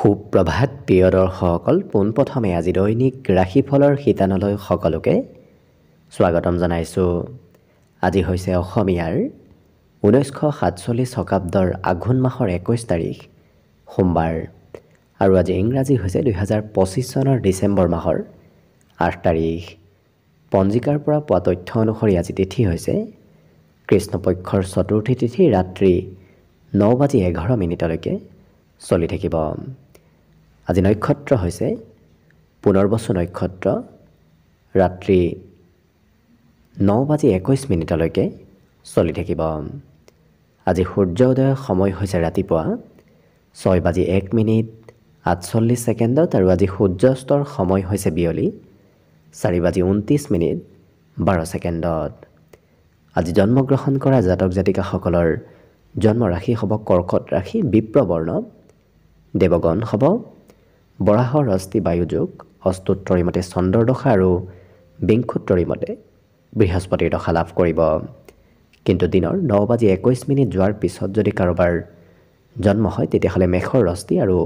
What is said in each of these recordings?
সুপ্ৰভাত প্ৰিয় দৰ্শকসকল, পোনপ্ৰথমে আজি দৈনিক ৰাশিফলৰ শিতানলৈ সকলোকে স্বাগতম জনাইছোঁ। আজি হৈছে অসমীয়াৰ 1947 শকাব্দৰ আঘোণ মাহৰ 21 তাৰিখ সোমবাৰ আৰু আজি ইংৰাজী হৈছে 2025 চনৰ ডিচেম্বৰ মাহৰ 8 তাৰিখ। পঞ্জিকাৰ পৰা পোৱা তথ্য অনুসৰি আজি তিথি হৈছে কৃষ্ণপক্ষৰ চতুৰ্থী তিথি, ৰাত্ৰি 9:11 চলি থাকিব। আজি নক্ষত্ৰ হৈছে পুনৰ্বসু নক্ষত্ৰ, ৰাত্ৰি 9:21 চলি থাকিব। আজি সূৰ্য উদয়ৰ সময় হৈছে ৰাতিপুৱা 6:01 আৰু আজি সূৰ্যাস্তৰ সময় হৈছে বিয়লি 4:29 আজি জন্মগ্ৰহণ কৰা জাতক জাতিকাসকলৰ জন্ম ৰাশি হ'ব কৰ্কট ৰাশি, বিপ্ৰবৰ্ণ, দেৱগণ হ'ব বৰাহৰ অস্থি বায়ুযোগ, অস্তোত্তৰী মতে চন্দ্ৰৰ দশা আৰু বিংশোত্তৰী মতে বৃহস্পতিৰ দশা লাভ কৰিব। কিন্তু দিনৰ 9:21 যোৱাৰ পিছত যদি কাৰোবাৰ জন্ম হয় তেতিয়াহ'লে মেষৰ অস্থি আৰু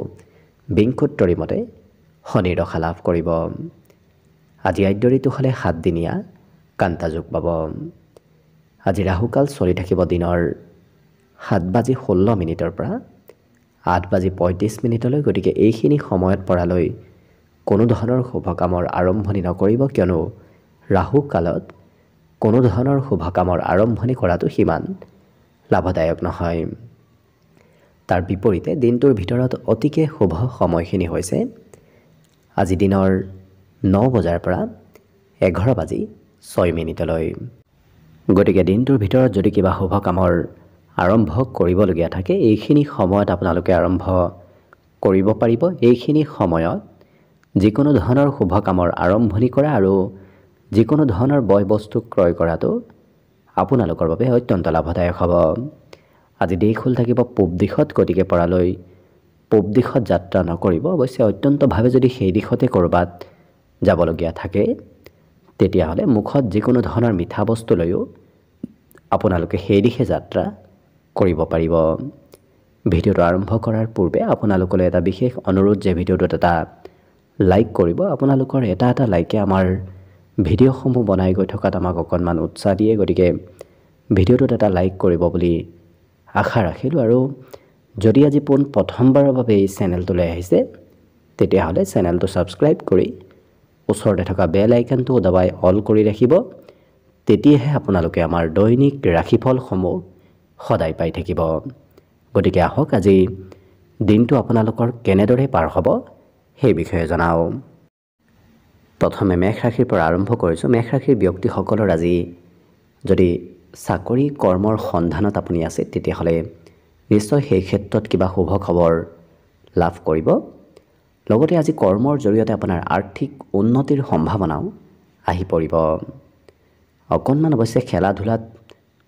বিংশোত্তৰী মতে শনিৰ দশা লাভ কৰিব। আজি আদ্য ঋতু হ'লে 7 দিনীয়া কান্তাযোগ পাব। আজি ৰাহুকাল চলি থাকিব দিনৰ 7:16 পৰা 8:35 গতিকে এইখিনি সময়ত পৰালৈ কোনো ধৰণৰ শুভ কামৰ আৰম্ভণি নকৰিব, কিয়নো ৰাহু কালত কোনো ধৰণৰ শুভ কামৰ আৰম্ভণি কৰাটো সিমান লাভদায়ক নহয়। তাৰ বিপৰীতে দিনটোৰ ভিতৰত অতিকে শুভ সময়খিনি হৈছে আজি দিনৰ 9 বজাৰ পৰা 11:06 গতিকে দিনটোৰ ভিতৰত যদি কিবা শুভ কামৰ আৰম্ভ কৰিবলগীয়া থাকে এইখিনি সময়ত আপোনালোকে আৰম্ভ কৰিব পাৰিব। এইখিনি সময়ত যিকোনো ধৰণৰ শুভ কামৰ আৰম্ভণি কৰা আৰু যিকোনো ধৰণৰ বয় বস্তু ক্ৰয় কৰাটো আপোনালোকৰ বাবে অত্যন্ত লাভদায়ক হ'ব। আজি দেশ খোল থাকিব পূব দিশত, গতিকে পৰালৈ পূব দিশত যাত্ৰা নকৰিব। অৱশ্যে অত্যন্তভাৱে যদি সেই দিশতে ক'ৰবাত যাবলগীয়া থাকে তেতিয়াহ'লে মুখত যিকোনো ধৰণৰ মিঠা বস্তু লৈও আপোনালোকে সেই দিশে যাত্ৰা কৰিব পাৰিব। ভিডিঅ'টো আৰম্ভ কৰাৰ পূৰ্বে আপোনালোকলৈ এটা বিশেষ অনুৰোধ যে ভিডিঅ'টোত এটা লাইক কৰিব। আপোনালোকৰ এটা লাইকে আমাৰ ভিডিঅ'সমূহ বনাই গৈ থকাত আমাক অকণমান উৎসাহ দিয়ে, গতিকে ভিডিঅ'টোত এটা লাইক কৰিব বুলি আশা ৰাখিলোঁ। আৰু যদি আজি প্ৰথমবাৰৰ বাবে এই চেনেলটোলৈ আহিছে তেতিয়াহ'লে চেনেলটো ছাবস্ক্ৰাইব কৰি ওচৰতে থকা বেল আইকনটো দবাই অল কৰি ৰাখিব। তেতিয়াহে আপোনালোকে আমাৰ দৈনিক ৰাশিফলসমূহ সদায় পাই থাকিব। গতিকে আহক আজি দিনটো আপোনালোকৰ কেনেদৰে পাৰ হ'ব সেই বিষয়ে জনাওঁ। প্ৰথমে মেষ ৰাশিৰ পৰা আৰম্ভ কৰিছোঁ। মেষ ৰাশিৰ ব্যক্তিসকলৰ আজি যদি চাকৰি কৰ্মৰ সন্ধানত আপুনি আছে তেতিয়াহ'লে নিশ্চয় সেই ক্ষেত্ৰত কিবা শুভ খবৰ লাভ কৰিব। লগতে আজি কৰ্মৰ জৰিয়তে আপোনাৰ আৰ্থিক উন্নতিৰ সম্ভাৱনাও আহি পৰিব। অকণমান অৱশ্যে খেলা ধূলাত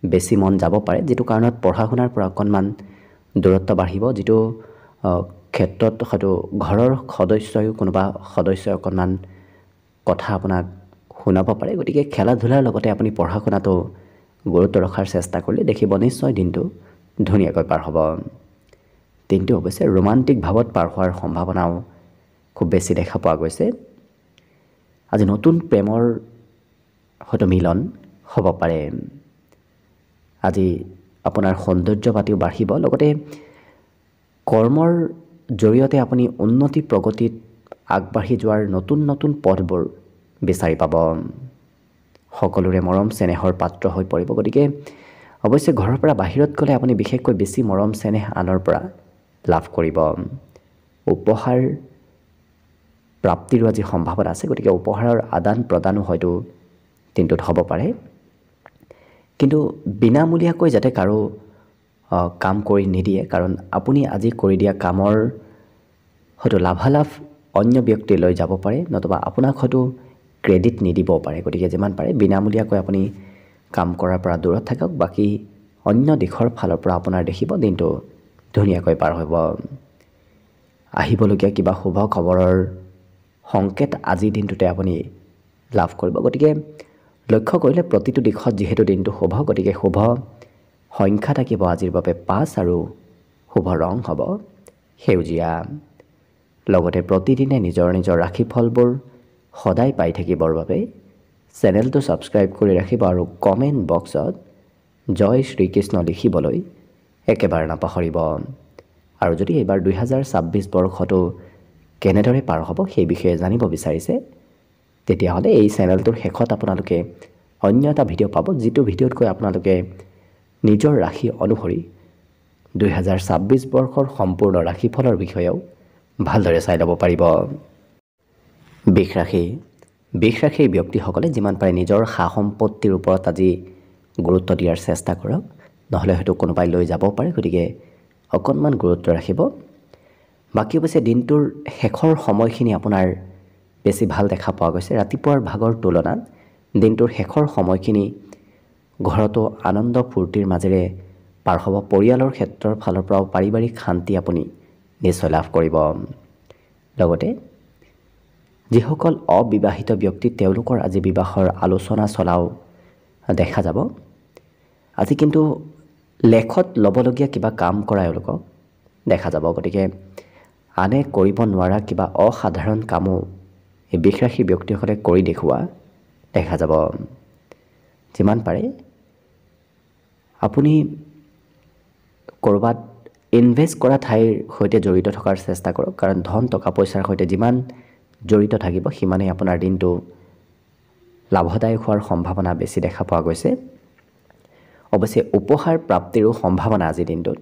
বেছি মন যাব পাৰে, যিটো কাৰণত পঢ়া শুনাৰ পৰা অকণমান দূৰত্ব বাঢ়িব, যিটো ক্ষেত্ৰত হয়তো ঘৰৰ কোনোবা সদস্যই অকণমান কথা আপোনাক শুনাব পাৰে। গতিকে খেলা ধূলাৰ লগতে আপুনি পঢ়া শুনাটো গুৰুত্ব ৰখাৰ চেষ্টা কৰিলে দেখিব নিশ্চয় দিনটো ধুনীয়াকৈ পাৰ হ'ব। দিনটো অৱশ্যে ৰোমান্টিক ভাৱত পাৰ হোৱাৰ সম্ভাৱনাও খুব বেছি দেখা পোৱা গৈছে। আজি নতুন প্ৰেমৰ হয়তো মিলন হ'ব পাৰে। আজি আপোনাৰ সৌন্দৰ্য পাতিও বাঢ়িব। লগতে কৰ্মৰ জৰিয়তে আপুনি উন্নতি প্ৰগতিত আগবাঢ়ি যোৱাৰ নতুন পথবোৰ বিচাৰি পাব। সকলোৰে মৰম চেনেহৰ পাত্ৰ হৈ পৰিব। গতিকে অৱশ্যে ঘৰৰ পৰা বাহিৰত গ'লে আপুনি বিশেষকৈ বেছি মৰম চেনেহ আনৰ পৰা লাভ কৰিব। উপহাৰ প্ৰাপ্তিৰো আজি সম্ভাৱনা আছে, গতিকে উপহাৰৰ আদান প্ৰদানো হয়তো দিনটোত হ'ব পাৰে। কিন্তু বিনামূলীয়াকৈ যাতে কাৰো কাম কৰি নিদিয়ে, কাৰণ আপুনি আজি কৰি দিয়া কামৰ হয়তো লাভালাভ অন্য ব্যক্তিয়ে লৈ যাব পাৰে, নতুবা আপোনাক হয়তো ক্ৰেডিট নিদিবও পাৰে। গতিকে যিমান পাৰে বিনামূলীয়াকৈ আপুনি কাম কৰাৰ পৰা দূৰত থাকক। বাকী অন্য দিশৰ ফালৰ পৰা আপোনাৰ দেখিব দিনটো ধুনীয়াকৈ পাৰ হ'ব। আহিবলগীয়া কিবা শুভ খবৰৰ সংকেত আজিৰ দিনটোতে আপুনি লাভ কৰিব। গতিকে লক্ষ্য কৰিলে প্ৰতিটো দিশত যিহেতু দিনটো শুভ, গতিকে শুভ সংখ্যা থাকিব আজিৰ বাবে 5 আৰু শুভ ৰং হ'ব সেউজীয়া। লগতে প্ৰতিদিনে নিজৰ নিজৰ ৰাশিফলবোৰ সদায় পাই থাকিবৰ বাবে চেনেলটো ছাবস্ক্ৰাইব কৰি ৰাখিব আৰু কমেণ্ট বক্সত জয় শ্ৰীকৃষ্ণ লিখিবলৈ একেবাৰে নাপাহৰিব। আৰু যদি এইবাৰ 2026 বৰ্ষটো কেনেদৰে পাৰ হ'ব সেই বিষয়ে জানিব বিচাৰিছে তেতিয়াহ'লে এই চেনেলটোৰ শেষত আপোনালোকে অন্য এটা ভিডিঅ' পাব, যিটো ভিডিঅ'তকৈ আপোনালোকে নিজৰ ৰাশি অনুসৰি 2026 বৰ্ষৰ সম্পূৰ্ণ ৰাশিফলৰ বিষয়েও ভালদৰে চাই ল'ব পাৰিব। বৃষ ৰাশিৰ ব্যক্তিসকলে যিমান পাৰে নিজৰ সা সম্পত্তিৰ ওপৰত আজি গুৰুত্ব দিয়াৰ চেষ্টা কৰক, নহ'লে হয়তো কোনোবাই লৈ যাব পাৰে, গতিকে অকণমান গুৰুত্ব ৰাখিব। বাকী অৱশ্যে দিনটোৰ শেষৰ সময়খিনি আপোনাৰ বেছি ভাল দেখা পোৱা গৈছে। ৰাতিপুৱাৰ ভাগৰ তুলনাত দিনটোৰ শেষৰ সময়খিনি ঘৰতো আনন্দ ফূৰ্তিৰ মাজেৰে পাৰ হ'ব। পৰিয়ালৰ ক্ষেত্ৰৰ ফালৰ পৰাও পাৰিবাৰিক শান্তি আপুনি নিশ্চয় লাভ কৰিব। লগতে যিসকল অবিবাহিত ব্যক্তি তেওঁলোকৰ আজি বিবাহৰ আলোচনা চলাও দেখা যাব। আজি কিন্তু লেখত ল'বলগীয়া কিবা কাম কৰা এওঁলোকক দেখা যাব, গতিকে আনে কৰিব নোৱাৰা কিবা অসাধাৰণ কামো এই বৃষ ৰাশিৰ ব্যক্তিসকলে কৰি দেখুওৱা দেখা যাব। যিমান পাৰে আপুনি ক'ৰবাত ইনভেষ্ট কৰা ঠাইৰ সৈতে জড়িত থকাৰ চেষ্টা কৰক, কাৰণ ধন টকা পইচাৰ সৈতে যিমান জড়িত থাকিব সিমানেই আপোনাৰ দিনটো লাভদায়ক হোৱাৰ সম্ভাৱনা বেছি দেখা পোৱা গৈছে। অৱশ্যে উপহাৰ প্ৰাপ্তিৰো সম্ভাৱনা আজিৰ দিনটোত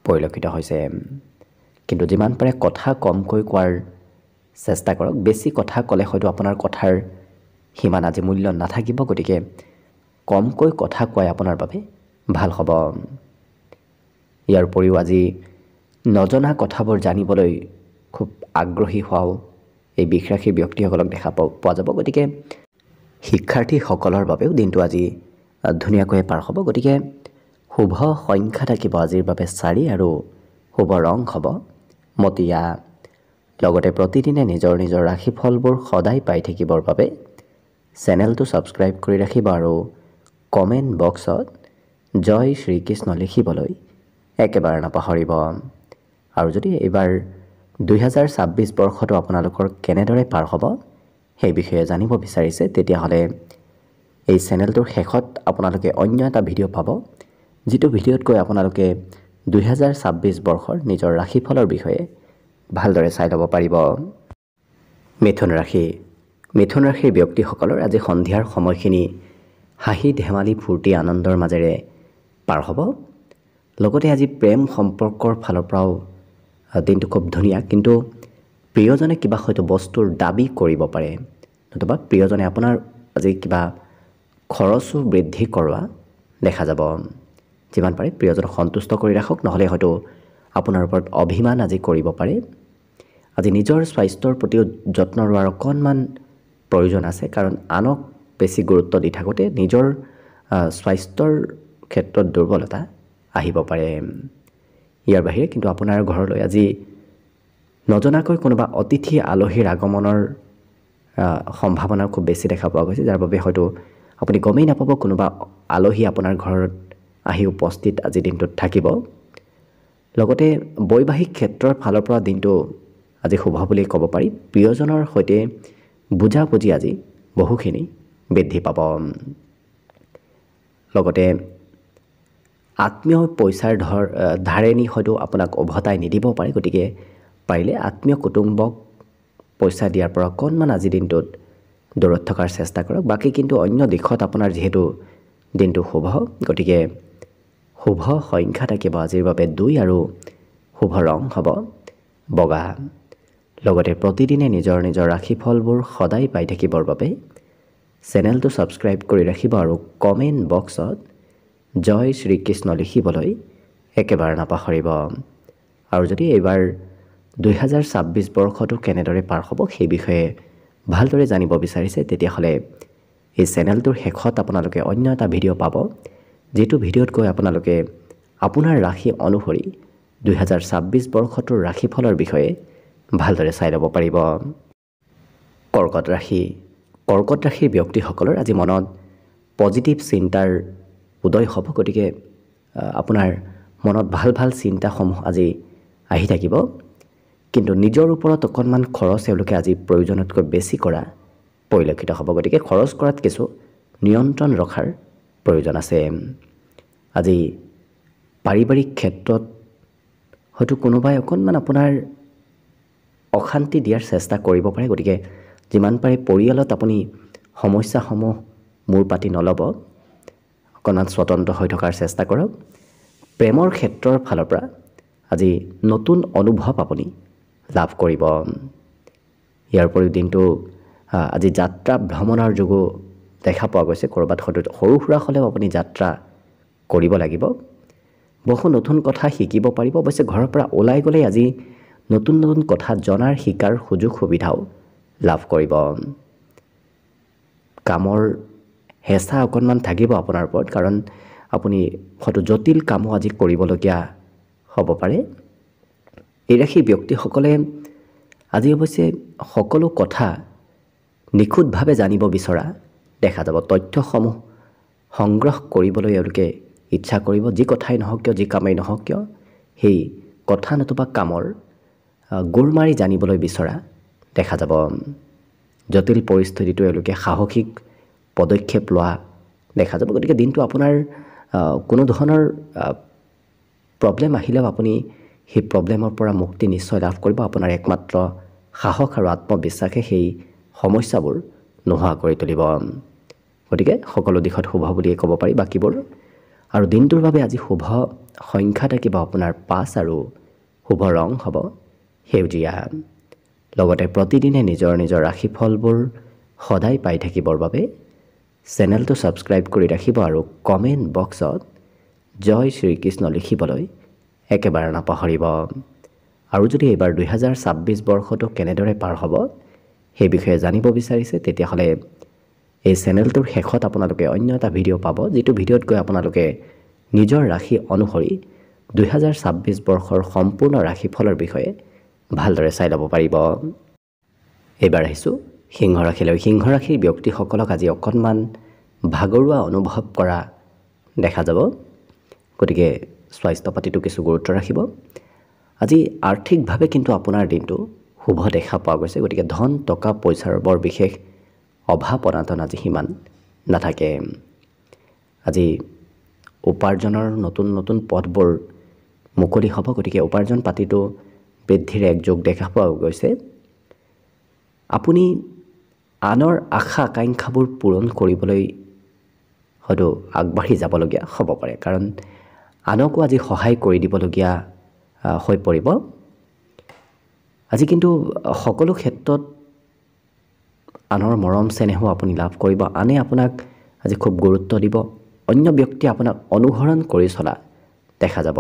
পৰিলক্ষিত হৈছে, কিন্তু যিমান পাৰে কথা কমকৈ কোৱাৰ চেষ্টা কৰক। বেছি কথা ক'লে হয়তো আপোনাৰ কথাৰ সিমান আজি মূল্য নাথাকিব, গতিকে কমকৈ কথা কোৱাই আপোনাৰ বাবে ভাল হ'ব। ইয়াৰ উপৰিও আজি নজনা কথাবোৰ জানিবলৈ খুব আগ্ৰহী হোৱাও এই বৃষ ৰাশিৰ ব্যক্তিসকলক দেখা পোৱা যাব, গতিকে শিক্ষাৰ্থীসকলৰ বাবেও দিনটো আজি ধুনীয়াকৈ পাৰ হ'ব। গতিকে শুভ সংখ্যা থাকিব আজিৰ বাবে 4 আৰু শুভ ৰং হ'ব মটীয়া। লগতে প্ৰতিদিনে নিজৰ নিজৰ ৰাশিফলবোৰ সদায় পাই থাকিবৰ বাবে চেনেলটো ছাবস্ক্ৰাইব কৰি ৰাখিব আৰু কমেণ্ট বক্সত জয় শ্ৰীকৃষ্ণ লিখিবলৈ একেবাৰে নাপাহৰিব। আৰু যদি এইবাৰ 2026 বৰ্ষটো আপোনালোকৰ কেনেদৰে পাৰ হ'ব সেই বিষয়ে জানিব বিচাৰিছে তেতিয়াহ'লে এই চেনেলটোৰ শেষত আপোনালোকে অন্য এটা ভিডিঅ' পাব, যিটো ভিডিঅ'তকৈ আপোনালোকে 2026 বৰ্ষৰ নিজৰ ৰাশিফলৰ বিষয়ে ভালদৰে চাই ল'ব পাৰিব। মিথুন ৰাশিৰ ব্যক্তিসকলৰ আজি সন্ধিয়াৰ সময়খিনি হাঁহি ধেমালি ফূৰ্তি আনন্দৰ মাজেৰে পাৰ হ'ব। লগতে আজি প্ৰেম সম্পৰ্কৰ ফালৰ পৰাও দিনটো খুব ধুনীয়া, কিন্তু প্ৰিয়জনে কিবা হয়তো বস্তুৰ দাবী কৰিব পাৰে, নতুবা প্ৰিয়জনে আপোনাৰ আজি কিবা খৰচো বৃদ্ধি কৰোৱা দেখা যাব। যিমান পাৰে প্ৰিয়জনক সন্তুষ্ট কৰি ৰাখক, নহ'লে হয়তো আপোনাৰ ওপৰত অভিমান আজি কৰিব পাৰে। আজি নিজৰ স্বাস্থ্যৰ প্ৰতিও যত্ন লোৱাৰ অকণমান প্ৰয়োজন আছে, কাৰণ আনক বেছি গুৰুত্ব দি থাকোঁতে নিজৰ স্বাস্থ্যৰ ক্ষেত্ৰত দুৰ্বলতা আহিব পাৰে। ইয়াৰ বাহিৰে কিন্তু আপোনাৰ ঘৰলৈ আজি নজনাকৈ কোনোবা অতিথি আলহীৰ আগমনৰ সম্ভাৱনা খুব বেছি দেখা পোৱা গৈছে, যাৰ বাবে হয়তো আপুনি গমেই নাপাব কোনোবা আলহী আপোনাৰ ঘৰত আহি উপস্থিত আজি দিনটোত থাকিব। লগতে বৈবাহিক ক্ষেত্ৰৰ ফালৰ পৰা দিনটো আজি শুভ বুলি ক'ব পাৰি। প্ৰিয়জনৰ সৈতে বুজাবুজি আজি বহুখিনি বৃদ্ধি পাব। লগতে আত্মীয় পইচাৰ ধাৰেনি হয়তো আপোনাক উভতাই নিদিব পাৰে, গতিকে পাৰিলে আত্মীয় কুটুম্বক পইচা দিয়াৰ পৰা অকণমান আজিৰ দিনটোত দূৰত থকাৰ চেষ্টা কৰক। বাকী কিন্তু অন্য দিশত আপোনাৰ যিহেতু দিনটো শুভ, গতিকে শুভ সংখ্যা থাকিব আজিৰ বাবে 2 আৰু শুভ ৰং হ'ব বগা। লগতে প্ৰতিদিনে নিজৰ নিজৰ ৰাশিফলবোৰ সদায় পাই থাকিবৰ বাবে চেনেলটো ছাবস্ক্ৰাইব কৰি ৰাখিব আৰু কমেণ্ট বক্সত জয় শ্ৰীকৃষ্ণ লিখিবলৈ একেবাৰে নাপাহৰিব। আৰু যদি এইবাৰ 2026 বৰ্ষটো কেনেদৰে পাৰ হ'ব সেই বিষয়ে ভালদৰে জানিব বিচাৰিছে তেতিয়াহ'লে এই চেনেলটোৰ শেষত আপোনালোকে অন্য এটা ভিডিঅ' পাব, যিটো ভিডিঅ'তকৈ আপোনালোকে আপোনাৰ ৰাশি অনুসৰি 2026 বৰ্ষটোৰ ৰাশিফলৰ বিষয়ে ভালদৰে চাই ল'ব পাৰিব। কৰ্কট ৰাশিৰ ব্যক্তিসকলৰ আজি মনত পজিটিভ চিন্তাৰ উদয় হ'ব, গতিকে আপোনাৰ মনত ভাল ভাল চিন্তাসমূহ আজি আহি থাকিব। কিন্তু নিজৰ ওপৰত অকণমান খৰচ এওঁলোকে আজি প্ৰয়োজনতকৈ বেছি কৰা পৰিলক্ষিত হ'ব। গতিকে খৰচ কৰাত কিছু নিয়ন্ত্ৰণ ৰখাৰ প্ৰয়োজন আছে। আজি পাৰিবাৰিক ক্ষেত্ৰত হয়তো কোনোবাই অকণমান আপোনাৰ অশান্তি দিয়াৰ চেষ্টা কৰিব পাৰে। গতিকে যিমান পাৰে পৰিয়ালত আপুনি সমস্যাসমূহ মূৰ পাতি নল'ব, অকণমান স্বতন্ত্ৰ হৈ থকাৰ চেষ্টা কৰক। প্ৰেমৰ ক্ষেত্ৰৰ ফালৰ পৰা আজি নতুন অনুভৱ আপুনি লাভ কৰিব। ইয়াৰ উপৰিও দিনটো আজি যাত্ৰা ভ্ৰমণৰ যোগো দেখা পোৱা গৈছে। ক'ৰবাত সৰু সুৰা হ'লেও আপুনি যাত্ৰা কৰিব লাগিব। বহু নতুন কথা শিকিব পাৰিব। অৱশ্যে ঘৰৰ পৰা ওলাই গ'লে আজি নতুন নতুন কথা জনাৰ শিকাৰ সুযোগ সুবিধাও লাভ কৰিব। কামৰ হেঁচা অকণমান থাকিব আপোনাৰ ওপৰত, কাৰণ আপুনি হয়তো জটিল কামো আজি কৰিবলগীয়া হ'ব পাৰে। এই ৰাশি ব্যক্তিসকলে আজি অৱশ্যে সকলো কথা নিখুঁতভাৱে জানিব বিচৰা দেখা যাব। তথ্যসমূহ সংগ্ৰহ কৰিবলৈ এওঁলোকে ইচ্ছা কৰিব। যি কথাই নহওক কিয়, যি কামেই নহওক কিয়, সেই কথা নতুবা কামৰ গোৰ মাৰি জানিবলৈ বিচৰা দেখা যাব। জটিল পৰিস্থিতিটো এওঁলোকে সাহসিক পদক্ষেপ লোৱা দেখা যাব। গতিকে দিনটো আপোনাৰ কোনো ধৰণৰ প্ৰব্লেম আহিলেও আপুনি সেই প্ৰব্লেমৰ পৰা মুক্তি নিশ্চয় লাভ কৰিব। আপোনাৰ একমাত্ৰ সাহস আৰু আত্মবিশ্বাসে সেই সমস্যাবোৰ নোহোৱা কৰি তুলিব। গতিকে সকলো দিশত শুভ বুলিয়ে ক'ব পাৰি বাকীবোৰ। আৰু দিনটোৰ বাবে আজি শুভ সংখ্যা থাকিব আপোনাৰ 5 আৰু শুভ ৰং হ'ব সেউজীয়া। লগতে প্ৰতিদিনে নিজৰ নিজৰ ৰাশিফলবোৰ সদায় পাই থাকিবৰ বাবে চেনেলটো ছাবস্ক্ৰাইব কৰি ৰাখিব আৰু কমেণ্ট বক্সত জয় শ্ৰীকৃষ্ণ লিখিবলৈ একেবাৰে নাপাহৰিব। আৰু যদি এইবাৰ 2026 বৰ্ষটো কেনেদৰে পাৰ হ'ব সেই বিষয়ে জানিব বিচাৰিছে, তেতিয়াহ'লে এই চেনেলটোৰ শেষত আপোনালোকে অন্য এটা ভিডিঅ' পাব, যিটো ভিডিঅ'ত গৈ আপোনালোকে নিজৰ ৰাশি অনুসৰি 2026 বৰ্ষৰ সম্পূৰ্ণ ৰাশিফলৰ বিষয়ে ভালদৰে চাই ল'ব পাৰিব। এইবাৰ আহিছোঁ সিংহ ৰাশিলৈ। সিংহ ৰাশিৰ ব্যক্তিসকলক আজি অকণমান ভাগৰুৱা অনুভৱ কৰা দেখা যাব। গতিকে স্বাস্থ্য পাতিটো কিছু গুৰুত্ব ৰাখিব। আজি আৰ্থিকভাৱে কিন্তু আপোনাৰ দিনটো শুভ দেখা পোৱা গৈছে। গতিকে ধন টকা পইচাৰ বৰ বিশেষ অভাৱ অনাটন আজি সিমান নাথাকে। আজি উপাৰ্জনৰ নতুন নতুন পথবোৰ মুকলি হ'ব। গতিকে উপাৰ্জন পাতিটো বৃদ্ধিৰ এক যোগ দেখা পোৱা গৈছে। আপুনি আনৰ আশা আকাংক্ষাবোৰ পূৰণ কৰিবলৈ হয়তো আগবাঢ়ি যাবলগীয়া হ'ব পাৰে, কাৰণ আনকো আজি সহায় কৰি দিবলগীয়া হৈ পৰিব। আজি কিন্তু সকলো ক্ষেত্ৰত আনৰ মৰম চেনেহো আপুনি লাভ কৰিব। আনে আপোনাক আজি খুব গুৰুত্ব দিব। অন্য ব্যক্তিয়ে আপোনাক অনুসৰণ কৰি চলা দেখা যাব।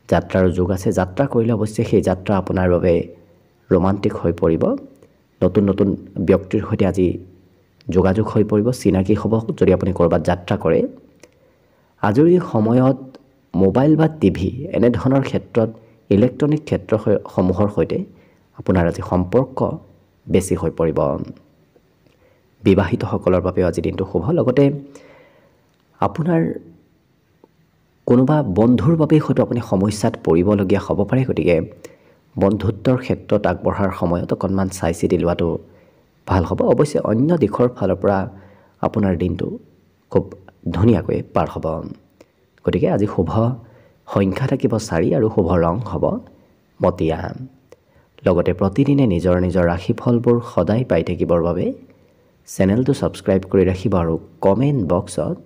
যাত্ৰাৰ যোগ আছে। যাত্ৰা কৰিলে অৱশ্যে সেই যাত্ৰা আপোনাৰ বাবে ৰোমান্টিক হৈ পৰিব। নতুন নতুন ব্যক্তিৰ সৈতে আজি যোগাযোগ হৈ পৰিব, চিনাকি হ'ব যদি আপুনি ক'ৰবাত যাত্ৰা কৰে। আজৰি সময়ত মোবাইল বা টিভি এনেধৰণৰ ক্ষেত্ৰত ইলেক্ট্ৰনিক ক্ষেত্ৰসমূহৰ সৈতে আপোনাৰ আজি সম্পৰ্ক বেছি হৈ পৰিব। বিবাহিতসকলৰ বাবেও আজি দিনটো শুভ। লগতে আপোনাৰ কোনোবা বন্ধুৰ বাবে হয়তো আপুনি সমস্যাত পৰিবলগীয়া হ'ব পাৰে। গতিকে বন্ধুত্বৰ ক্ষেত্ৰত আগবঢ়াৰ সময়ত অকণমান চাই চিতি লোৱাটো ভাল হ'ব। অৱশ্যে অন্য দিশৰ ফালৰ পৰা আপোনাৰ দিনটো খুব ধুনীয়াকৈ পাৰ হ'ব। গতিকে আজি শুভ সংখ্যা থাকিব 4 আৰু শুভ ৰং হ'ব মটীয়া। লগতে প্ৰতিদিনে নিজৰ নিজৰ ৰাশিফলবোৰ সদায় পাই থাকিবৰ বাবে চেনেলটো ছাবস্ক্ৰাইব কৰি ৰাখিব আৰু কমেণ্ট বক্সত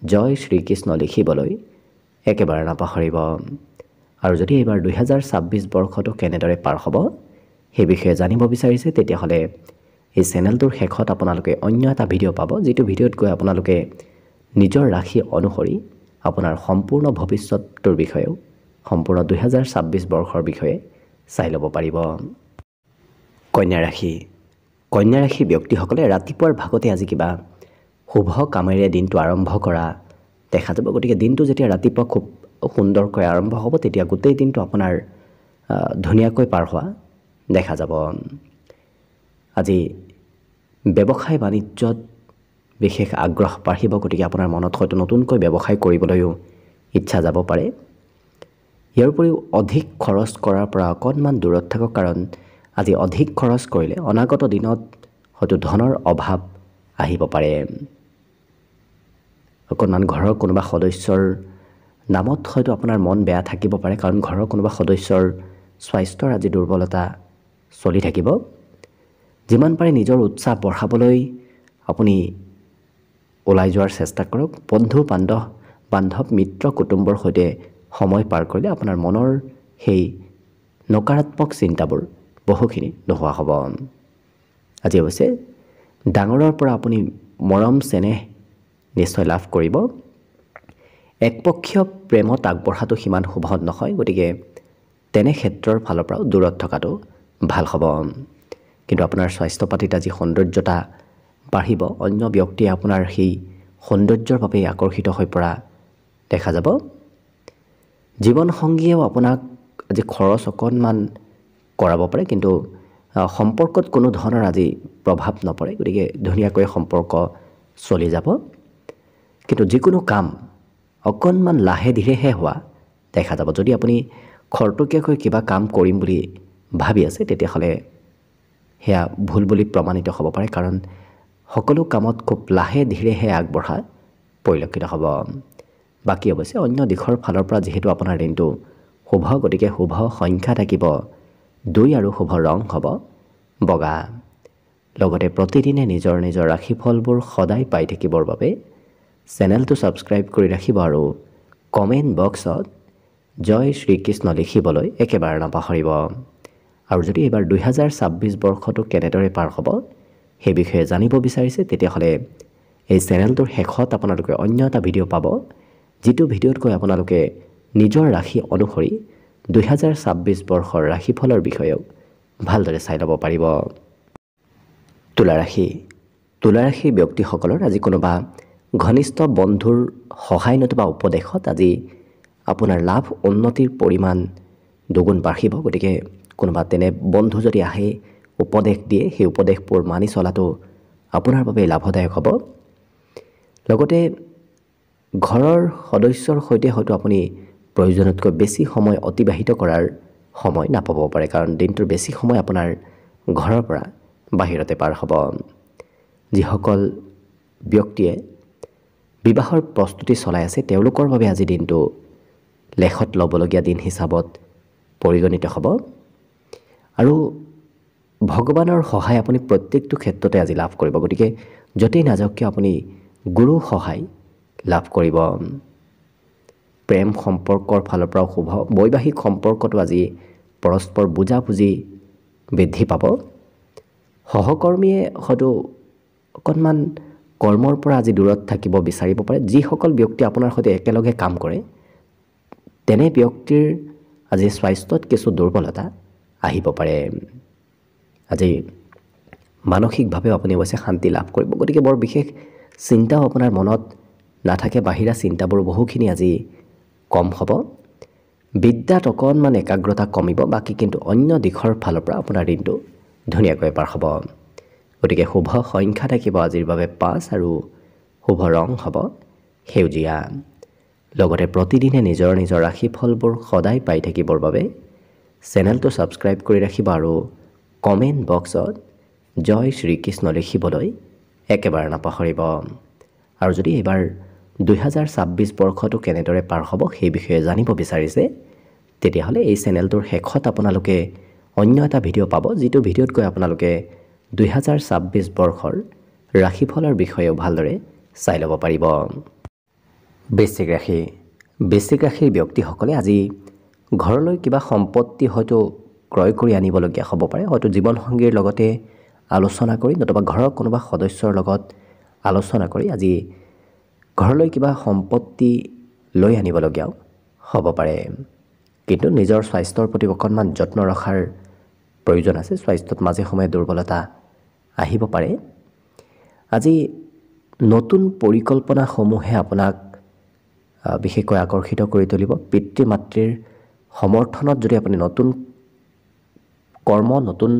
জয় শ্ৰীকৃষ্ণ লিখিবলৈ একেবাৰে নাপাহৰিব। আৰু যদি এইবাৰ 2026 বৰ্ষটো কেনেদৰে পাৰ হ'ব সেই বিষয়ে জানিব বিচাৰিছে, তেতিয়াহ'লে এই চেনেলটোৰ শেষত আপোনালোকে অন্য এটা ভিডিঅ' পাব, যিটো ভিডিঅ'ত গৈ আপোনালোকে নিজৰ ৰাশি অনুসৰি আপোনাৰ সম্পূৰ্ণ ভৱিষ্যতটোৰ বিষয়েও সম্পূৰ্ণ 2026 বৰ্ষৰ বিষয়ে চাই ল'ব পাৰিব। কন্যা ৰাশি। কন্যা ৰাশিৰ ব্যক্তিসকলে ৰাতিপুৱাৰ ভাগতে আজি কিবা শুভ কামেৰে দিনটো আৰম্ভ কৰা দেখা যাব। গতিকে দিনটো যেতিয়া ৰাতিপুৱা খুব সুন্দৰকৈ আৰম্ভ হ'ব, তেতিয়া গোটেই দিনটো আপোনাৰ ধুনীয়াকৈ পাৰ হোৱা দেখা যাব। আজি ব্যৱসায় বাণিজ্যত বিশেষ আগ্ৰহ বাঢ়িব। গতিকে আপোনাৰ মনত হয়তো নতুনকৈ ব্যৱসায় কৰিবলৈও ইচ্ছা যাব পাৰে। ইয়াৰ উপৰিও অধিক খৰচ কৰাৰ পৰা অকণমান দূৰত থাকক, কাৰণ আজি অধিক খৰচ কৰিলে অনাগত দিনত হয়তো ধনৰ অভাৱ আহিব পাৰে। অকণমান ঘৰৰ কোনোবা সদস্যৰ নামত হয়তো আপোনাৰ মন বেয়া থাকিব পাৰে, কাৰণ ঘৰৰ কোনোবা সদস্যৰ স্বাস্থ্যৰ আজি দুৰ্বলতা চলি থাকিব। যিমান পাৰে নিজৰ উৎসাহ বঢ়াবলৈ আপুনি ওলাই যোৱাৰ চেষ্টা কৰক। বন্ধু বান্ধৱ মিত্ৰ কুটুম্বৰ সৈতে সময় পাৰ কৰিলে আপোনাৰ মনৰ সেই নকাৰাত্মক চিন্তাবোৰ বহুখিনি নোহোৱা হ'ব। আজি অৱশ্যে ডাঙৰৰ পৰা আপুনি মৰম চেনেহ নিশ্চয় লাভ কৰিব। একপক্ষীয় প্ৰেমত আগবঢ়াটো সিমান শুভ নহয়, গতিকে তেনে ক্ষেত্ৰৰ ফালৰ পৰাও দূৰত থকাটো ভাল হ'ব। কিন্তু আপোনাৰ স্বাস্থ্য পাতিত আজি সৌন্দৰ্যতা বাঢ়িব। অন্য ব্যক্তিয়ে আপোনাৰ সেই সৌন্দৰ্যৰ বাবে আকৰ্ষিত হৈ পৰা দেখা যাব। জীৱনসংগীয়েও আপোনাক আজি খৰচ অকণমান কৰাব পাৰে, কিন্তু সম্পৰ্কত কোনো ধৰণৰ আজি প্ৰভাৱ নপৰে, গতিকে ধুনীয়াকৈ সম্পৰ্ক চলি যাব। কিন্তু যিকোনো কাম অকণমান লাহে ধীৰেহে হোৱা দেখা যাব। যদি আপুনি খৰতকীয়াকৈ কিবা কাম কৰিম বুলি ভাবি আছে, তেতিয়াহ'লে সেয়া ভুল বুলি প্ৰমাণিত হ'ব পাৰে, কাৰণ সকলো কামত খুব লাহে ধীৰেহে আগবঢ়া পৰিলক্ষিত হ'ব। বাকী অৱশ্যে অন্য দিশৰ ফালৰ পৰা যিহেতু আপোনাৰ দিনটো শুভ, গতিকে শুভ সংখ্যা থাকিব 2 আৰু শুভ ৰং হ'ব বগা। লগতে প্ৰতিদিনে নিজৰ নিজৰ ৰাশিফলবোৰ সদায় পাই থাকিবৰ বাবে চেনেলটো ছাবস্ক্ৰাইব কৰি ৰাখিব আৰু কমেণ্ট বক্সত জয় শ্ৰীকৃষ্ণ লিখিবলৈ একেবাৰে নাপাহৰিব। আৰু যদি এইবাৰ 2026 বৰ্ষটো কেনেদৰে পাৰ হ'ব সেই বিষয়ে জানিব বিচাৰিছে, তেতিয়াহ'লে এই চেনেলটোৰ শেষত আপোনালোকে অন্য এটা ভিডিঅ' পাব, যিটো ভিডিঅ'ত গৈ আপোনালোকে নিজৰ ৰাশি অনুসৰি 2026 বৰ্ষৰ ৰাশিফলৰ বিষয়েও ভালদৰে চাই ল'ব পাৰিব। তুলা ৰাশিৰ ব্যক্তিসকলৰ আজি কোনোবা ঘনিষ্ঠ বন্ধুৰ সহায় নতুবা উপদেশত আজি আপোনাৰ লাভ উন্নতিৰ পৰিমাণ দুগুণ বাঢ়িব। গতিকে কোনোবা তেনে বন্ধু যদি আহে, উপদেশ দিয়ে, সেই উপদেশবোৰ মানি চলাটো আপোনাৰ বাবে লাভদায়ক হ'ব। লগতে ঘৰৰ সদস্যৰ সৈতে হয়তো আপুনি প্ৰয়োজনতকৈ বেছি সময় অতিবাহিত কৰাৰ সময় নাপাব পাৰে, কাৰণ দিনটোৰ বেছি সময় আপোনাৰ ঘৰৰ পৰা বাহিৰতে পাৰ হ'ব। যিসকল ব্যক্তিয়ে বিবাহৰ প্ৰস্তুতি চলাই আছে, তেওঁলোকৰ বাবে আজি দিনটো লেখত ল'বলগীয়া দিন হিচাপত পৰিগণিত হ'ব। আৰু ভগৱানৰ সহায় আপুনি প্ৰত্যেকটো ক্ষেত্ৰতে আজি লাভ কৰিব। গতিকে য'তেই নাযাওক কিয় আপুনি গুৰু সহায় লাভ কৰিব। প্ৰেম সম্পৰ্কৰ ফালৰ পৰাও শুভ। বৈবাহিক সম্পৰ্কটো আজি পৰস্পৰ বুজাবুজি বৃদ্ধি পাব। সহকৰ্মীয়ে হয়তো অকণমান কৰ্মৰ পৰা আজি দূৰত থাকিব বিচাৰিব পাৰে। যিসকল ব্যক্তি আপোনাৰ সৈতে একেলগে কাম কৰে, তেনে ব্যক্তিৰ আজি স্বাস্থ্যত কিছু দুৰ্বলতা আহিব পাৰে। আজি মানসিকভাৱেও আপুনি অৱশ্যে শান্তি লাভ কৰিব। গতিকে বৰ বিশেষ চিন্তাও আপোনাৰ মনত নাথাকে, বাহিৰা চিন্তাবোৰ বহুখিনি আজি কম হ'ব। বিদ্যাত অকণমান একাগ্ৰতা কমিব, বাকী কিন্তু অন্য দিশৰ ফালৰ পৰা আপোনাৰ দিনটো ধুনীয়াকৈ পাৰ হ'ব। গতিকে শুভ সংখ্যা থাকিব আজিৰ বাবে 5 আৰু শুভ ৰং হ'ব সেউজীয়া। লগতে প্ৰতিদিনে নিজৰ নিজৰ ৰাশিফলবোৰ সদায় পাই থাকিবৰ বাবে চেনেলটো ছাবস্ক্ৰাইব কৰি ৰাখিব আৰু কমেণ্ট বক্সত জয় শ্ৰীকৃষ্ণ লিখিবলৈ একেবাৰে নাপাহৰিব। আৰু যদি এইবাৰ 2026 বৰ্ষটো কেনেদৰে পাৰ হ'ব সেই বিষয়ে জানিব বিচাৰিছে, তেতিয়াহ'লে এই চেনেলটোৰ শেষত আপোনালোকে অন্য এটা ভিডিঅ' পাব, যিটো ভিডিঅ'ত গৈ আপোনালোকে 2026 বৰ্ষৰ ৰাশিফলৰ বিষয়েও ভালদৰে চাই ল'ব পাৰিব। বৃশ্চিক ৰাশিৰ ব্যক্তিসকলে আজি ঘৰলৈ কিবা সম্পত্তি হয়তো ক্ৰয় কৰি আনিবলগীয়া হ'ব পাৰে। হয়তো জীৱনসংগীৰ লগতে আলোচনা কৰি নতুবা ঘৰৰ কোনোবা সদস্যৰ লগত আলোচনা কৰি আজি ঘৰলৈ কিবা সম্পত্তি লৈ আনিবলগীয়াও হ'ব পাৰে। কিন্তু নিজৰ স্বাস্থ্যৰ প্ৰতি অকণমান যত্ন ৰখাৰ প্ৰয়োজন আছে। স্বাস্থ্যত মাজে সময়ে দুৰ্বলতা আহিব পাৰে। আজি নতুন পৰিকল্পনাসমূহে আপোনাক বিশেষকৈ আকৰ্ষিত কৰি তুলিব। পিতৃ মাতৃৰ সমৰ্থনত যদি আপুনি নতুন কৰ্ম, নতুন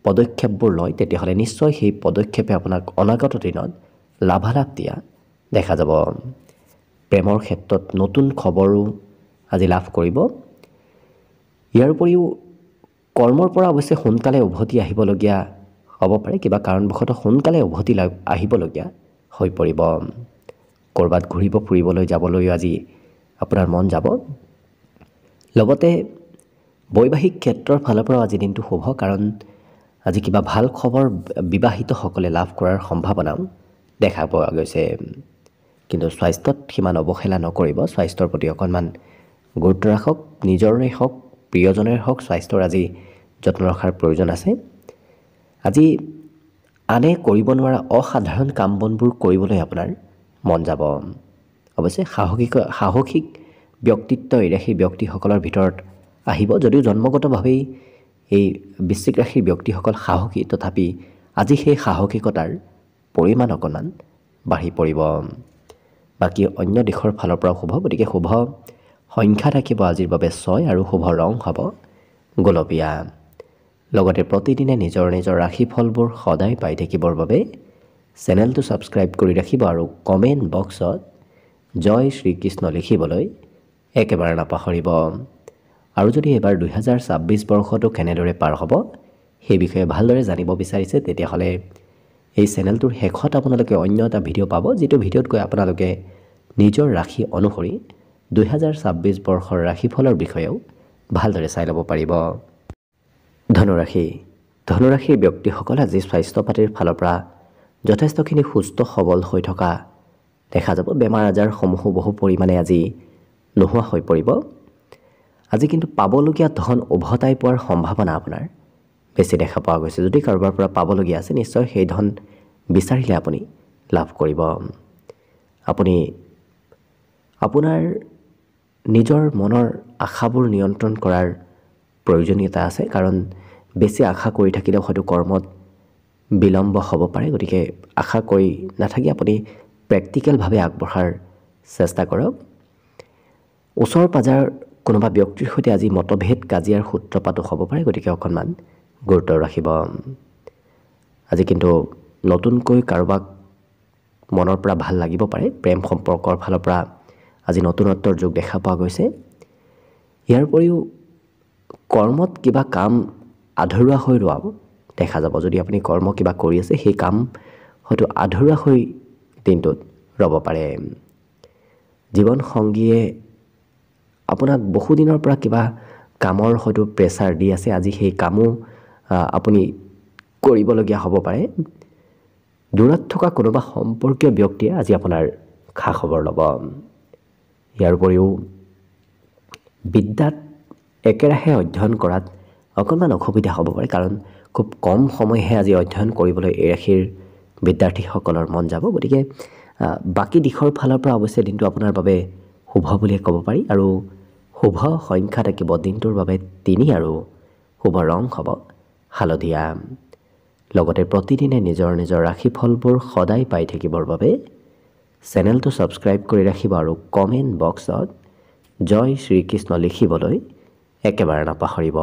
পদক্ষেপবোৰ লয়, তেতিয়াহ'লে নিশ্চয় সেই পদক্ষেপে আপোনাক অনাগত দিনত লাভালাভ দিয়া দেখা যাব। প্ৰেমৰ ক্ষেত্ৰত নতুন খবৰো আজি লাভ কৰিব। ইয়াৰ উপৰিও কৰ্মৰ পৰা অৱশ্যে সোনকালে উভতি আহিবলগীয়া হ'ব পাৰে, কিবা কাৰণবশতঃ সোনকালে উভতি আহিবলগীয়া হৈ পৰিব। ক'ৰবাত ঘূৰিব ফুৰিবলৈ যাবলৈ আজি আপোনাৰ মন যাব। লগতে বৈবাহিক ক্ষেত্ৰৰ ফালৰ পৰাও আজি দিনটো শুভ, কাৰণ আজি কিবা ভাল খবৰ বিবাহিতসকলে লাভ কৰাৰ সম্ভাৱনাও দেখা পোৱা গৈছে। কিন্তু স্বাস্থ্যত সিমান অৱহেলা নকৰিব, স্বাস্থ্যৰ প্ৰতি অকণমান গুৰুত্ব ৰাখক। নিজৰে হওক প্ৰিয়জনেৰে হওক স্বাস্থ্যৰ আজি যত্ন ৰখাৰ প্ৰয়োজন আছে। আজি আনে কৰিব নোৱাৰা অসাধাৰণ কাম বনবোৰ কৰিবলৈ আপোনাৰ মন যাব। অৱশ্যে সাহসিক ব্যক্তিত্ব এই ৰাশিৰ ব্যক্তিসকলৰ ভিতৰত আহিব। যদিও জন্মগতভাৱেই এই বৃশ্চিক ৰাশিৰ ব্যক্তিসকল সাহসী, তথাপি আজি সেই সাহসিকতাৰ পৰিমাণ অকণমান বাঢ়ি পৰিব। বাকী অন্য দিশৰ ফালৰ পৰাও শুভ, গতিকে শুভ সংখ্যা থাকিব আজিৰ বাবে 6 আৰু শুভ ৰং হ'ব গোলপীয়া। লগতে প্ৰতিদিনে নিজৰ ৰাশিফলবোৰ সদায় পাই থাকিবৰ বাবে চেনেলটো ছাবস্ক্ৰাইব কৰি ৰাখিব আৰু কমেণ্ট বক্সত জয় শ্ৰীকৃষ্ণ লিখিবলৈ একেবাৰে নাপাহৰিব। আৰু যদি এবাৰ 2026 বৰ্ষটো কেনেদৰে পাৰ হ'ব সেই বিষয়ে ভালদৰে জানিব বিচাৰিছে, তেতিয়াহ'লে এই চেনেলটোৰ শেষত আপোনালোকে অন্য এটা ভিডিঅ' পাব, যিটো ভিডিঅ'ত গৈ আপোনালোকে নিজৰ ৰাশি অনুসৰি 2026 বৰ্ষৰ ৰাশিফলৰ বিষয়েও ভালদৰে চাই ল'ব পাৰিব। ধনুৰাশিৰ ব্যক্তিসকল আজি স্বাস্থ্য পাতিৰ ফালৰ পৰা যথেষ্টখিনি সুস্থ সবল হৈ থকা দেখা যাব। বেমাৰ আজাৰসমূহো বহু পৰিমাণে আজি নোহোৱা হৈ পৰিব। আজি কিন্তু পাবলগীয়া ধন উভতাই পোৱাৰ সম্ভাৱনা আপোনাৰ বেছি দেখা পোৱা গৈছে। যদি কাৰোবাৰ পৰা পাবলগীয়া আছে, নিশ্চয় সেই ধন বিচাৰিলে আপুনি লাভ কৰিব। আপুনি আপোনাৰ নিজৰ মনৰ আশাবোৰ নিয়ন্ত্ৰণ কৰাৰ প্ৰয়োজনীয়তা আছে, কাৰণ বেছি আশা কৰি থাকিলেও হয়তো কৰ্মত বিলম্ব হ'ব পাৰে। গতিকে আশা কৰি নাথাকি আপুনি প্ৰেক্টিকেলভাৱে আগবঢ়াৰ চেষ্টা কৰক। ওচৰ পাজাৰ কোনোবা ব্যক্তিৰ সৈতে আজি মতভেদ কাজিয়াৰ সূত্ৰপাতো হ'ব পাৰে, গতিকে অকণমান গুৰুত্ব ৰাখিব। আজি কিন্তু নতুনকৈ কাৰোবাক মনৰ পৰা ভাল লাগিব পাৰে। প্ৰেম সম্পৰ্কৰ ফালৰ পৰা আজি নতুনত্বৰ যোগ দেখা পোৱা গৈছে। ইয়াৰ উপৰিও কৰ্মত কিবা কাম আধৰুৱা হৈ ৰোৱাও দেখা যাব। যদি আপুনি কৰ্ম কিবা কৰি আছে, সেই কাম হয়তো আধৰুৱা হৈ দিনটোত ৰ'ব পাৰে। জীৱনসংগীয়ে আপোনাক বহুদিনৰ পৰা কিবা কামৰ হয়তো প্ৰেছাৰ দি আছে, আজি সেই কামো আপুনি কৰিবলগীয়া হ'ব পাৰে। দূৰত থকা কোনোবা সম্পৰ্কীয় ব্যক্তিয়ে আজি আপোনাৰ খা খবৰ ল'ব। ইয়াৰ উপৰিও বিদ্যাত একেৰাহে অধ্যয়ন কৰাত অকণমান অসুবিধা হ'ব পাৰে, কাৰণ খুব কম সময়হে আজি অধ্যয়ন কৰিবলৈ এই ৰাশিৰ বিদ্যাৰ্থীসকলৰ মন যাব। গতিকে বাকী দিশৰ ফালৰ পৰা অৱশ্যে দিনটো আপোনাৰ বাবে শুভ বুলিয়ে ক'ব পাৰি। আৰু শুভ সংখ্যা থাকিব দিনটোৰ বাবে 3 আৰু শুভ ৰং হ'ব হালধীয়া। লগতে প্ৰতিদিনে নিজৰ ৰাশিফলবোৰ সদায় পাই থাকিবৰ বাবে চেনেলটো ছাবস্ক্ৰাইব কৰি ৰাখিব আৰু কমেণ্ট বক্সত জয় শ্ৰীকৃষ্ণ লিখিবলৈ একেবাৰে নাপাহৰিব।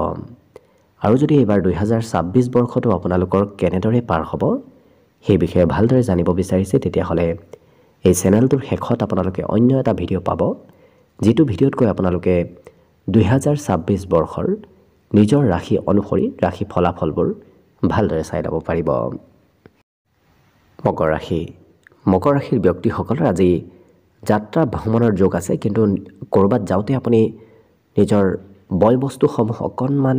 আৰু যদি এইবাৰ 2026 বৰ্ষটো আপোনালোকৰ কেনেদৰে পাৰ হ'ব সেই বিষয়ে ভালদৰে জানিব বিচাৰিছে, তেতিয়াহ'লে এই চেনেলটোৰ শেষত আপোনালোকে অন্য এটা ভিডিঅ' পাব, যিটো ভিডিঅ'ত কৈ আপোনালোকে 2026 বৰ্ষৰ নিজৰ ৰাশি অনুসৰি ৰাশি ফলাফলবোৰ ভালদৰে চাই ল'ব পাৰিব। মকৰ ৰাশিৰ ব্যক্তিসকলৰ আজি যাত্ৰা ভ্ৰমণৰ যোগ আছে, কিন্তু ক'ৰবাত যাওঁতে আপুনি নিজৰ বয় বস্তুসমূহ অকণমান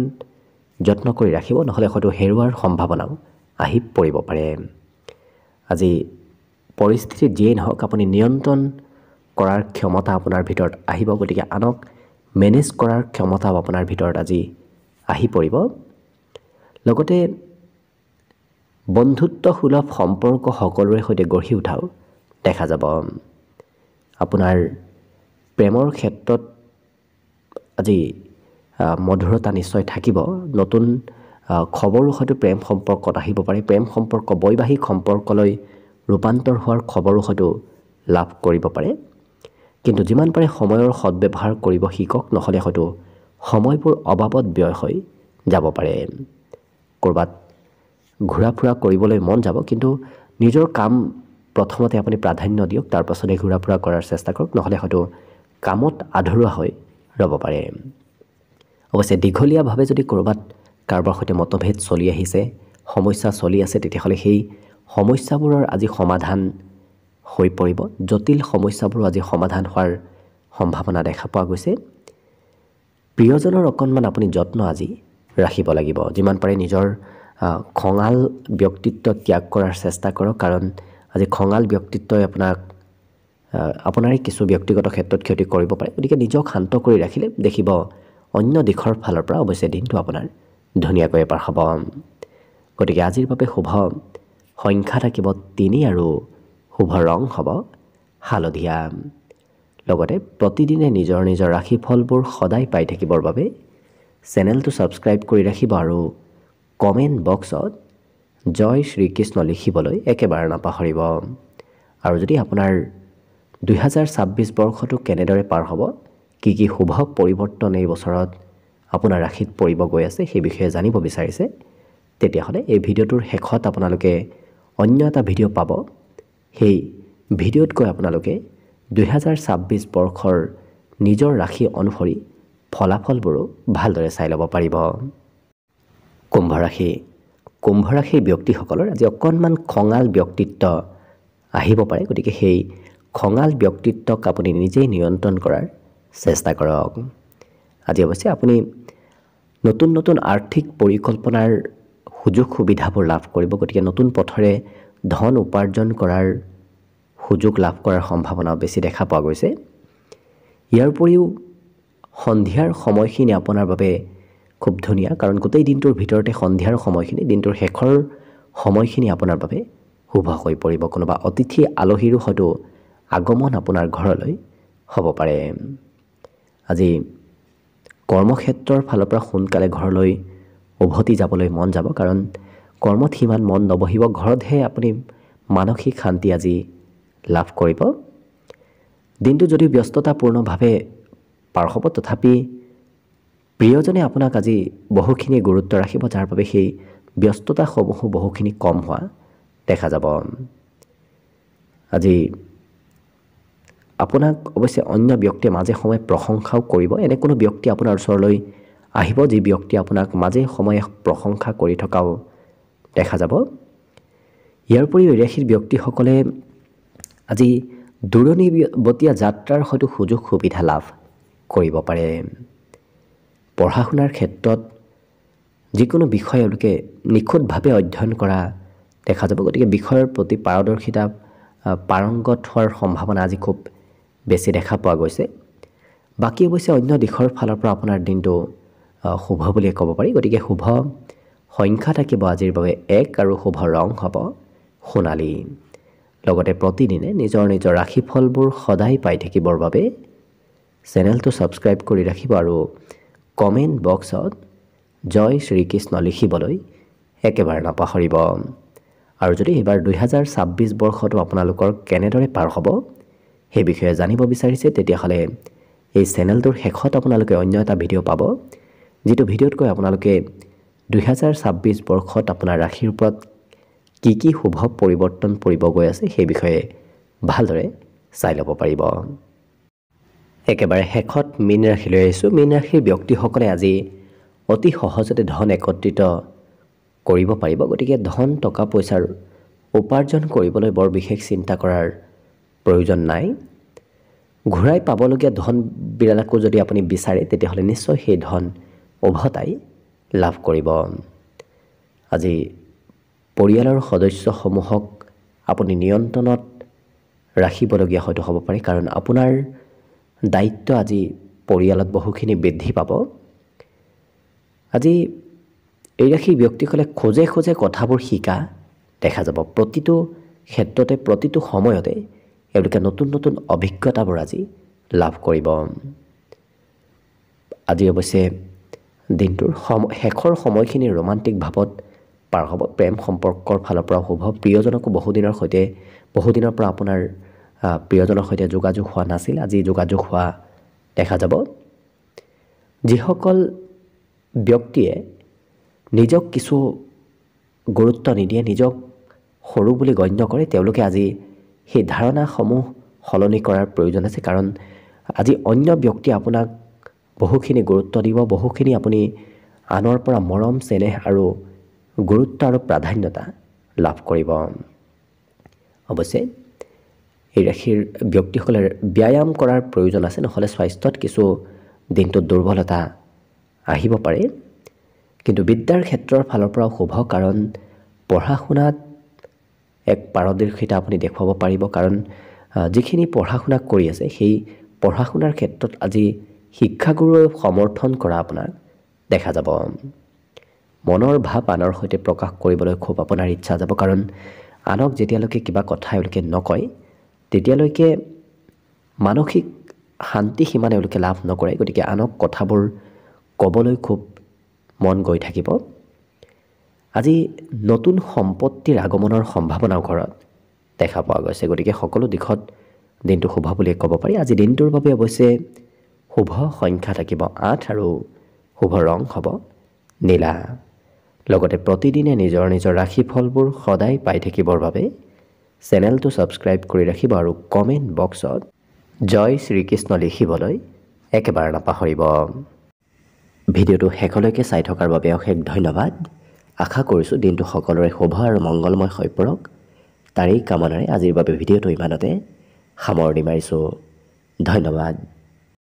যত্ন কৰি ৰাখিব, নহ'লে হয়তো হেৰুৱাৰ সম্ভাৱনাও আহি পৰিব পাৰে। আজি পৰিস্থিতি যিয়েই নহওক আপুনি নিয়ন্ত্ৰণ কৰাৰ ক্ষমতা আপোনাৰ ভিতৰত আহিব, গতিকে আনক মেনেজ কৰাৰ ক্ষমতাও আপোনাৰ ভিতৰত আজি আহি পৰিব। লগতে বন্ধুত্বসুলভ সম্পৰ্ক সকলোৰে সৈতে গঢ়ি উঠাও দেখা যাব। আপোনাৰ প্ৰেমৰ ক্ষেত্ৰত আজি মধুৰতা নিশ্চয় থাকিব। নতুন খবৰো হয়তো প্ৰেম সম্পৰ্কত আহিব পাৰে। প্ৰেম সম্পৰ্ক বৈবাহিক সম্পৰ্কলৈ ৰূপান্তৰ হোৱাৰ খবৰো হয়তো লাভ কৰিব পাৰে। কিন্তু যিমান পাৰে সময়ৰ সদ্ব্যৱহাৰ কৰিব শিকক, নহ'লে হয়তো সময়বোৰ অবাবত ব্যয় হৈ যাব পাৰে। ক'ৰবাত ঘূৰা ফুৰা কৰিবলৈ মন যাব, কিন্তু নিজৰ কাম প্ৰথমতে আপুনি প্ৰাধান্য দিয়ক, তাৰ পাছতে ঘূৰা ফুৰা কৰাৰ চেষ্টা কৰক, নহ'লে হয়তো কামত আধৰুৱা হৈ ৰ'ব পাৰে। অৱশ্যে দীঘলীয়াভাৱে যদি ক'ৰবাত কাৰোবাৰ সৈতে মতভেদ চলি আহিছে, সমস্যা চলি আছে, তেতিয়াহ'লে সেই সমস্যাবোৰৰ আজি সমাধান হৈ পৰিব। জটিল সমস্যাবোৰ আজি সমাধান হোৱাৰ সম্ভাৱনা দেখা পোৱা গৈছে। প্ৰিয়জনৰ অকণমান আপুনি যত্ন আজি ৰাখিব লাগিব। যিমান পাৰে নিজৰ খঙাল ব্যক্তিত্ব ত্যাগ কৰাৰ চেষ্টা কৰক, কাৰণ আজি খঙাল ব্যক্তিত্বই আপোনাৰে কিছু ব্যক্তিগত ক্ষেত্ৰত ক্ষতি কৰিব পাৰে। গতিকে নিজক শান্ত কৰি ৰাখিলে দেখিব অন্য দিশৰ ফালৰ পৰা অৱশ্যে দিনটো আপোনাৰ ধুনীয়াকৈ পাৰ হ'ব। গতিকে আজিৰ বাবে শুভ সংখ্যা থাকিব 3 আৰু শুভ ৰং হ'ব হালধীয়া। লগতে প্ৰতিদিনে নিজৰ নিজৰ ৰাশিফলবোৰ সদায় পাই থাকিবৰ বাবে চেনেলটো ছাবস্ক্ৰাইব কৰি ৰাখিব আৰু কমেণ্ট বক্সত জয় শ্ৰীকৃষ্ণ লিখিবলৈ একেবাৰে নাপাহৰিব। আৰু যদি আপোনাৰ 2026 বৰ্ষটো কেনেদৰে পাৰ হ'ব, কি কি শুভ পৰিৱৰ্তন এই বছৰত আপোনাৰ ৰাশিত পৰিব গৈ আছে, সেই বিষয়ে জানিব বিচাৰিছে, তেতিয়াহ'লে এই ভিডিঅ'টোৰ শেষত আপোনালোকে অন্য এটা ভিডিঅ' পাব। সেই ভিডিঅ'ত গৈ আপোনালোকে 2026 বৰ্ষৰ নিজৰ ৰাশি অনুসৰি ফলাফলবোৰো ভালদৰে চাই ল'ব পাৰিব। কুম্ভ ৰাশি। কুম্ভ ৰাশিৰ ব্যক্তিসকলৰ আজি অকণমান খঙাল ব্যক্তিত্ব আহিব পাৰে। গতিকে সেই খঙাল ব্যক্তিত্বক আপুনি নিজেই নিয়ন্ত্ৰণ কৰাৰ চেষ্টা কৰক। আজি অৱশ্যে আপুনি নতুন নতুন আৰ্থিক পৰিকল্পনাৰ সুযোগ সুবিধাবোৰ লাভ কৰিব। গতিকে নতুন পথৰে ধন উপাৰ্জন কৰাৰ সুযোগ লাভ কৰাৰ সম্ভাৱনা বেছি দেখা পোৱা গৈছে। ইয়াৰ উপৰিও সন্ধিয়াৰ সময়খিনি আপোনাৰ বাবে খুব ধুনীয়া, কাৰণ গোটেই দিনটোৰ ভিতৰতে সন্ধিয়াৰ সময়খিনি, দিনটোৰ শেষৰ সময়খিনি আপোনাৰ বাবে শুভ হৈ পৰিব। কোনোবা অতিথি আলহীৰো হয়তো আগমন আপোনাৰ ঘৰলৈ হ'ব পাৰে। আজি কৰ্মক্ষেত্ৰৰ ফালৰ পৰা সোনকালে ঘৰলৈ উভতি যাবলৈ মন যাব, কাৰণ কৰ্মত সিমান মন নবহিব। ঘৰতহে আপুনি মানসিক শান্তি আজি লাভ কৰিব। দিনটো যদিও ব্যস্ততাপূৰ্ণভাৱে পাৰ হ'ব, তথাপি প্ৰিয়জনে আপোনাক আজি বহুখিনি গুৰুত্ব ৰাখিব, যাৰ বাবে সেই ব্যস্ততাসমূহো বহুখিনি কম হোৱা দেখা যাব। আজি আপোনাক অৱশ্যে অন্য ব্যক্তিয়ে মাজে সময়ে প্ৰশংসাও কৰিব। এনে কোনো ব্যক্তি আপোনাৰ ওচৰলৈ আহিব, যি ব্যক্তিয়ে আপোনাক মাজে সময়ে প্ৰশংসা কৰি থকাও দেখা যাব। ইয়াৰ উপৰিও এই ৰাশিৰ ব্যক্তিসকলে আজি দূৰণিবতীয়া যাত্ৰাৰ হয়তো সুযোগ সুবিধা লাভ কৰিব পাৰে। পঢ়া শুনাৰ ক্ষেত্ৰত যিকোনো বিষয় এওঁলোকে নিখুঁতভাৱে অধ্যয়ন কৰা দেখা যাব। গতিকে বিষয়ৰ প্ৰতি পাৰদৰ্শিতা, পাৰংগত হোৱাৰ সম্ভাৱনা আজি খুব বেছি দেখা পোৱা গৈছে। বাকী অৱশ্যে অন্য দিশৰ ফালৰ পৰা আপোনাৰ দিনটো শুভ বুলিয়ে ক'ব পাৰি। গতিকে শুভ সংখ্যা থাকিব আজিৰ বাবে 1 আৰু শুভ ৰং হ'ব সোণালী। লগতে প্ৰতিদিনে নিজৰ নিজৰ ৰাশিফলবোৰ সদায় পাই থাকিবৰ বাবে চেনেলটো ছাবস্ক্ৰাইব কৰি ৰাখিব আৰু কমেণ্ট বক্সত জয় শ্ৰীকৃষ্ণ লিখিবলৈ একেবাৰে নাপাহৰিব। আৰু যদি এইবাৰ 2026 বৰ্ষটো আপোনালোকৰ কেনেদৰে পাৰ হ'ব সেই বিষয়ে জানিব বিচাৰিছে, তেতিয়াহ'লে এই চেনেলটোৰ শেষত আপোনালোকে অন্য এটা ভিডিঅ' পাব, যিটো ভিডিঅ'ত কৈ আপোনালোকে 2026 বৰ্ষত আপোনাৰ ৰাশিৰ ওপৰত কি কি শুভ পৰিৱৰ্তন পৰিব গৈ আছে সেই বিষয়ে ভালদৰে চাই ল'ব পাৰিব। একেবাৰে শেষত মীন ৰাশিলৈ আহিছোঁ। মীন ৰাশিৰ ব্যক্তিসকলে আজি অতি সহজতে ধন একত্ৰিত কৰিব পাৰিব। গতিকে ধন টকা পইচাৰ উপাৰ্জন কৰিবলৈ বৰ বিশেষ চিন্তা কৰাৰ প্ৰয়োজন নাই। ঘূৰাই পাবলগীয়া ধনবিলাকো যদি আপুনি বিচাৰে, তেতিয়াহ'লে নিশ্চয় সেই ধন উভতাই লাভ কৰিব। আজি পৰিয়ালৰ সদস্যসমূহক আপুনি নিয়ন্ত্ৰণত ৰাখিবলগীয়া হয়তো হ'ব পাৰে, কাৰণ আপোনাৰ দায়িত্ব আজি পৰিয়ালত বহুখিনি বৃদ্ধি পাব। আজি এই ৰাশিৰ ব্যক্তিসকলে খোজে খোজে কথাবোৰ শিকা দেখা যাব। প্ৰতিটো ক্ষেত্ৰতে, প্ৰতিটো সময়তে এওঁলোকে নতুন নতুন অভিজ্ঞতাবোৰ আজি লাভ কৰিব। আজি অৱশ্যে দিনটোৰ শেষৰ সময়খিনি ৰোমান্টিক ভাৱত পাৰ হ'ব। প্ৰেম সম্পৰ্কৰ ফালৰ পৰা শুভ। প্ৰিয়জনকো বহুদিনৰ পৰা আপোনাৰ প্ৰিয়জনৰ সৈতে যোগাযোগ হোৱা নাছিল, আজি যোগাযোগ হোৱা দেখা যাব। যিসকল ব্যক্তিয়ে নিজক কিছু গুৰুত্ব নিদিয়ে, নিজক সৰু বুলি গণ্য কৰে, তেওঁলোকে আজি সেই ধাৰণাসমূহ সলনি কৰাৰ প্ৰয়োজন আছে। কাৰণ আজি অন্য ব্যক্তিয়ে আপোনাক বহুখিনি গুৰুত্ব দিব, বহুখিনি আপুনি আনৰ পৰা মৰম চেনেহ আৰু গুৰুত্ব আৰু প্ৰাধান্যতা লাভ কৰিব। অৱশ্যে এই ৰাশিৰ ব্যক্তিসকলে ব্যায়াম কৰাৰ প্ৰয়োজন আছে, নহ'লে স্বাস্থ্যত কিছু দিনটোত দুৰ্বলতা আহিব পাৰে। কিন্তু বিদ্যাৰ ক্ষেত্ৰৰ ফালৰ পৰাও শুভ, কাৰণ পঢ়া শুনাত এক পাৰদৰ্শিতা আপুনি দেখুৱাব পাৰিব। কাৰণ যিখিনি পঢ়া শুনা কৰি আছে সেই পঢ়া শুনাৰ ক্ষেত্ৰত আজি শিক্ষাগুৰুৱে সমৰ্থন কৰা আপোনাক দেখা যাব। মনৰ ভাৱ আনৰ সৈতে প্ৰকাশ কৰিবলৈ খুব আপোনাৰ ইচ্ছা যাব, কাৰণ আনক যেতিয়ালৈকে কিবা কথা এওঁলোকে নকয় তেতিয়ালৈকে মানসিক শান্তি সিমান এওঁলোকে লাভ নকৰে। গতিকে আনক কথাবোৰ ক'বলৈ খুব মন গৈ থাকিব। আজি নতুন সম্পত্তিৰ আগমনৰ সম্ভাৱনাও ঘৰত দেখা পোৱা গৈছে। গতিকে সকলো দিশত দিনটো শুভ বুলিয়ে ক'ব পাৰি। আজি দিনটোৰ বাবে অৱশ্যে শুভ সংখ্যা থাকিব 8 আৰু শুভ ৰং হ'ব নীলা। লগতে প্ৰতিদিনে নিজৰ নিজৰ ৰাশিফলবোৰ সদায় পাই থাকিবৰ বাবে চেনেলটো ছাবস্ক্ৰাইব কৰি ৰাখিব আৰু কমেণ্ট বক্সত জয় শ্ৰীকৃষ্ণ লিখিবলৈ একেবাৰে নাপাহৰিব। ভিডিঅ'টো শেষলৈকে চাই থকাৰ বাবে অশেষ ধন্যবাদ। আশা কৰিছোঁ দিনটো সকলোৰে শুভ আৰু মংগলময় হৈ পৰক। তাৰেই কামনাৰে আজিৰ বাবে ভিডিঅ'টো ইমানতে সামৰণি মাৰিছোঁ। ধন্যবাদ।